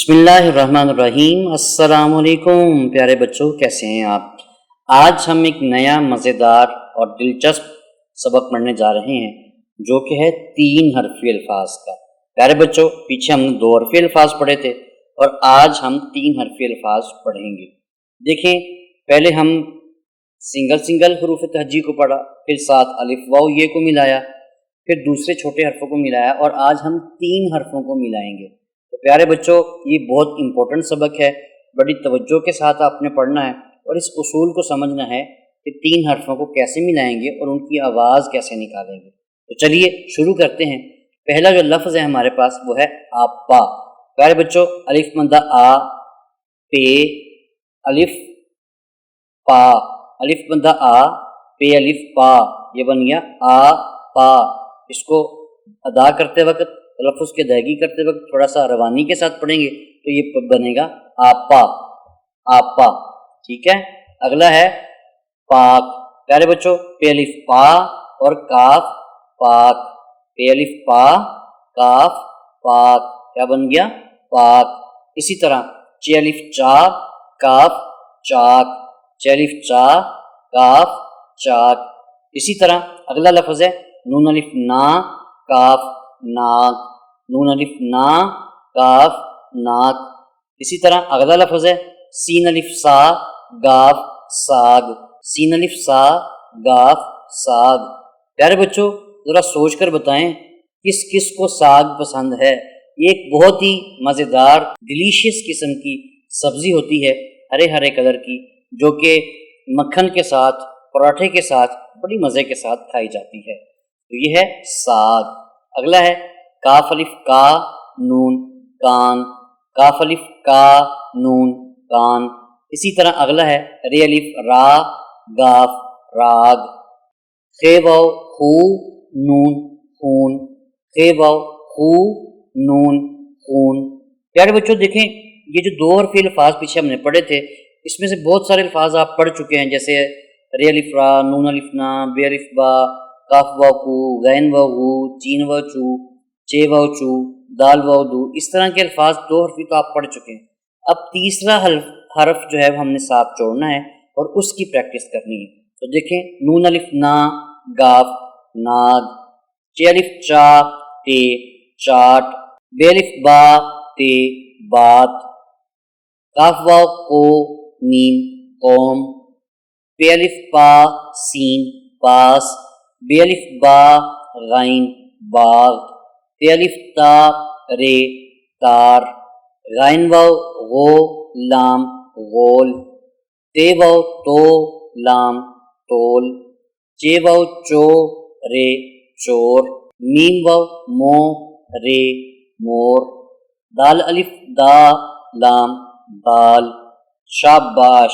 بسم اللہ الرحمن الرحیم۔ السلام علیکم پیارے بچوں، کیسے ہیں آپ؟ آج ہم ایک نیا مزیدار اور دلچسپ سبق پڑھنے جا رہے ہیں جو کہ ہے 3 حرفی الفاظ کا۔ پیارے بچوں، پیچھے ہم نے 2 حرفی الفاظ پڑھے تھے اور آج ہم 3 حرفی الفاظ پڑھیں گے۔ دیکھیں، پہلے ہم سنگل حروف تہجی کو پڑھا، پھر ساتھ الف واو یہ کو ملایا، پھر دوسرے چھوٹے حرفوں کو ملایا اور آج ہم 3 حرفوں کو ملائیں گے۔ تو پیارے بچوں، یہ بہت امپورٹنٹ سبق ہے، بڑی توجہ کے ساتھ آپ نے پڑھنا ہے اور اس اصول کو سمجھنا ہے کہ 3 حرفوں کو کیسے ملائیں گے اور ان کی آواز کیسے نکالیں گے۔ تو چلیے شروع کرتے ہیں۔ پہلا جو لفظ ہے ہمارے پاس وہ ہے آپا۔ پیارے بچوں، الف مدہ آ، پے الف پا، الف مدہ آ، پے الف پا، یہ بن گیا آ پا۔ اس کو ادا کرتے وقت، تلفظ کی ادائیگی کرتے وقت تھوڑا سا روانی کے ساتھ پڑھیں گے تو یہ بنے گا آپا، آپا، ٹھیک ہے۔ اگلا ہے پاک۔ پیارے بچوں، پے الف پا اور کاف پاک، پے الف پا کاف پاک، کیا بن گیا؟ پاک۔ اسی طرح چے الف چا کاف چاک، چے الف چا کاف چاک۔ اسی طرح اگلا لفظ ہے نون الف نا کاف ناک، نون الف نا کاف ناک۔ اسی طرح اگلا لفظ ہے سین الف سا گاف ساگ، سین الف سا گاف ساگ۔ پیارے بچوں، ذرا سوچ کر بتائیں کس کس کو ساگ پسند ہے؟ یہ ایک بہت ہی مزیدار ڈیلیشیس قسم کی سبزی ہوتی ہے، ہرے ہرے کلر کی، جو کہ مکھن کے ساتھ، پراٹھے کے ساتھ بڑی مزے کے ساتھ کھائی جاتی ہے۔ تو یہ ہے ساگ۔ اگلا ہے کاف الف کا نون کان، کاف الف کا نون کان۔ اسی طرح اگلا ہے رے الف را گاف راگ، خے واو خو نون خون، خے واو خو نون خون۔ پیارے بچوں دیکھیں، یہ جو 2 حرفی الفاظ پیچھے ہم نے پڑھے تھے، اس میں سے بہت سارے الفاظ آپ پڑھ چکے ہیں، جیسے رے الف را، نون الف نا، بے الف با، کاف واو کو، غین واو ہو، چین واو چو، چے واو چو، دال واو دو۔ اس طرح کے الفاظ 2 حرفی تو آپ پڑھ چکے ہیں۔ اب تیسرا حرف جو ہے ہم نے ساتھ جوڑنا ہے اور اس کی پریکٹس کرنی ہے۔ تو دیکھیں، نون الف نا گاف ناگ، چے الف چا تے چاٹ، بے الف با تے بات، کاف واو کو نیم قوم، پے الف پا سین پاس، بے الف با غین باغ، تے الف تا رے تار، غین واو غو لام غول، تے واو تو لام تول، چے واو چو رے چور، میم واو مو رے مور، دال الف دا لام دال، شاباش۔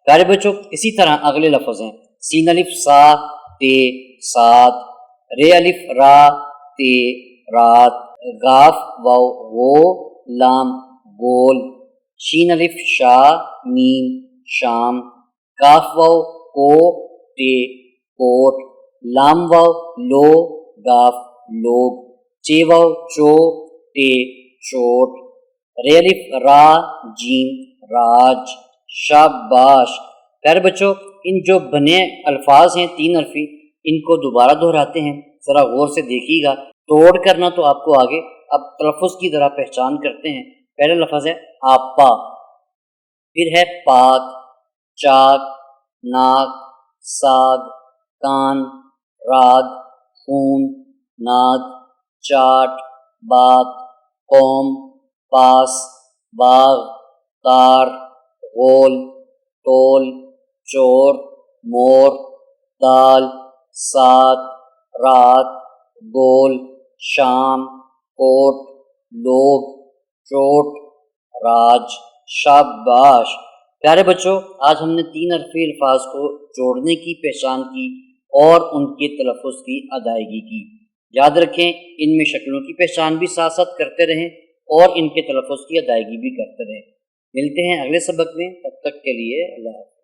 پیارے بچوں، اسی طرح اگلے لفظ ہیں سین الف سا تے سات، رے الف را تے رات، غاف واو غو لام گول، شین الف شا میم شام، کاف واو کو تے کوٹ، لام واو لو گاف لوگ، چے واو چو تے چوٹ، رے الف را جیم راج، شاباش۔ پیارے بچوں، ان جو بنے الفاظ ہیں 3 حرفی، ان کو دوبارہ دہراتے ہیں، ذرا غور سے دیکھیے گا۔ توڑ کرنا تو آپ کو آگے، اب تلفظ کی ذرا پہچان کرتے ہیں۔ پہلا لفظ ہے آپا، پھر ہے پاک، چاک، ناک، ساگ، کان، راگ، خون، ناگ، چاٹ، بات، قوم، پاس، باغ، تار، غول، تول، چور، مور، دال، سات، رات، گول، شام، کوٹ، لوگ، چوٹ، راج، شاباش۔ پیارے بچوں، آج ہم نے 3 حرفی الفاظ کو جوڑنے کی پہچان کی اور ان کے تلفظ کی ادائیگی کی۔ یاد رکھیں، ان میں شکلوں کی پہچان بھی ساتھ ساتھ کرتے رہیں اور ان کے تلفظ کی ادائیگی بھی کرتے رہیں۔ ملتے ہیں اگلے سبق میں، تب تک کے لیے اللہ حافظ۔